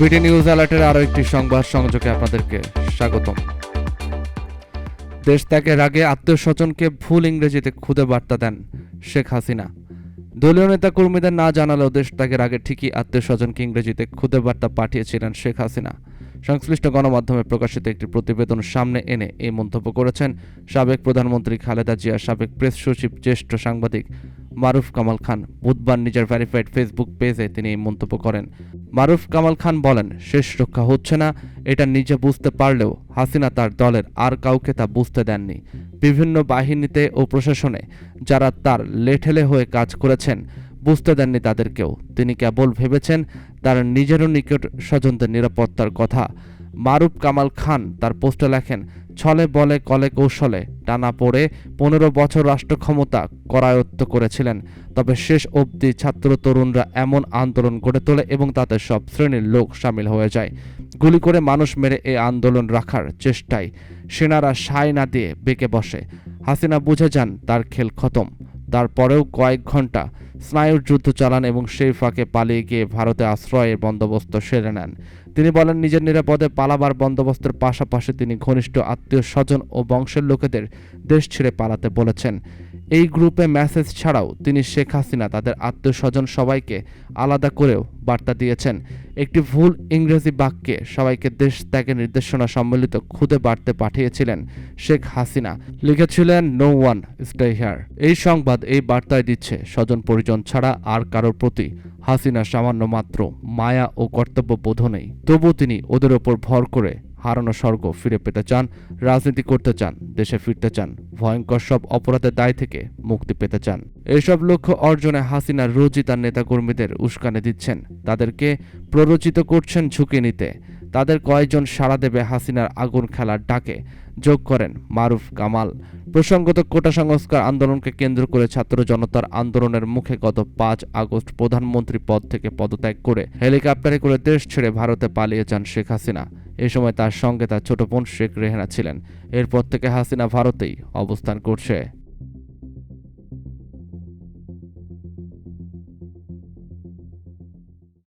BD news অ্যালার্টের আরও একটি সংবাদ সংযোগে আপনাদেরকে স্বাগতম। দেশ ত্যাগের আগে আত্মীয়-স্বজনকে ভুল ইংরেজিতে খুদে বার্তা দেন শেখ হাসিনা। দলীয় নেতাকর্মীদের না জানালেও দেশ ত্যাগের আগে ঠিকই আত্মীয়-স্বজনকে ইংরেজিতে খুদে বার্তা পাঠিয়েছিলেন শেখ হাসিনা। সংশ্লিষ্ট গণমাধ্যমে প্রকাশিত একটি প্রতিবেদন সামনে এনে এই মন্তব্য করেছেন সাবেক প্রধানমন্ত্রী খালেদা জিয়া সাবেক প্রেস সচিব জ্যেষ্ঠ সাংবাদিক মারুফ কামাল খান। বুধবার নিজের ভেরিফাইড ফেসবুক পেজে তিনি এই মন্তব্য করেন। মারুফ কামাল খান বলেন, শেষ রক্ষা হচ্ছে না, এটা নিজে বুঝতে পারলেও হাসিনা তার দলের আর কাউকে তা বুঝতে দেননি। বিভিন্ন বাহিনীতে ও প্রশাসনে যারা তার লেঠেলে হয়ে কাজ করেছেন বুঝতে দেননি তাদেরকেও। তিনি কেবল ভেবেছেন তার নিজেরও নিকট স্বজনদের নিরাপত্তার কথা। মারুফ কামাল খান তার পোস্টে লেখেন, ছলে বলে কলে কৌশলে টানা পড়ে 15 বছর রাষ্ট্র ক্ষমতা করায়ত্ত করেছিলেন। তবে শেষ অবধি ছাত্র তরুণরা এমন আন্দোলন গড়ে তোলে এবং তাতে সব শ্রেণীর লোক সামিল হয়ে যায়। গুলি করে মানুষ মেরে এই আন্দোলন রাখার চেষ্টায় সেনারা সায় না দিয়ে বেঁকে বসে। হাসিনা বুঝে যান তার খেল খতম। তারপরেও কয়েক ঘন্টা স্নায়ুর যুদ্ধ চালান এবং সেই ফাঁকে পালিয়ে গিয়ে ভারতে আশ্রয়ের বন্দোবস্ত সেরে নেন। তিনি বলেন, নিজের নিরাপদে পালাবার বন্দোবস্তের পাশাপাশি তিনি ঘনিষ্ঠ আত্মীয় স্বজন ও বংশের লোকেদের দেশ ছেড়ে পালাতে বলেছেন। এই গ্রুপে মেসেজ ছাড়াও তিনি শেখ হাসিনা তাদের আত্মীয় স্বজন সবাইকে আলাদা করেও বার্তা দিয়েছেন। একটি ভুল ইংরেজি বাক্যে সবাইকে দেশ ত্যাগের নির্দেশনা সম্মিলিত খুদে বার্তা পাঠিয়েছিলেন শেখ হাসিনা। লিখেছিলেন, নো ওয়ান স্টে হিয়ার। এই সংবাদ এই বার্তায় দিচ্ছে স্বজন পরিজন ছাড়া আর কারোর প্রতি হাসিনা সামান্য মাত্র মায়া ও কর্তব্য বোধ নেই। তবু তিনি ওদের ওপর ভর করে হারানো স্বর্গ ফিরে পেতে চান, রাজনীতি করতে চান, দেশে ফিরতে চান, ভয়ঙ্কর সব অপরাধের দায় থেকে মুক্তি পেতে চান। এসব লক্ষ্য অর্জনে হাসিনা রোজই তার নেতাকর্মীদের উস্কানি দিচ্ছেন, তাদেরকে প্ররোচিত করছেন ঝুঁকি নিতে। তাদের কয়েকজন সাড়া দেবে হাসিনার আগুন খেলার ডাকে, যোগ করেন মারুফ কামাল। প্রসঙ্গত, কোটা সংস্কার আন্দোলনকে কেন্দ্র করে ছাত্র জনতার আন্দোলনের মুখে গত 5 আগস্ট প্রধানমন্ত্রী পদ থেকে পদত্যাগ করে হেলিকপ্টারে করে দেশ ছেড়ে ভারতে পালিয়ে যান শেখ হাসিনা। এ সময় তার সঙ্গে তার ছোট বোন শেখ রেহানা ছিলেন। এরপর থেকে হাসিনা ভারতেই অবস্থান করছে।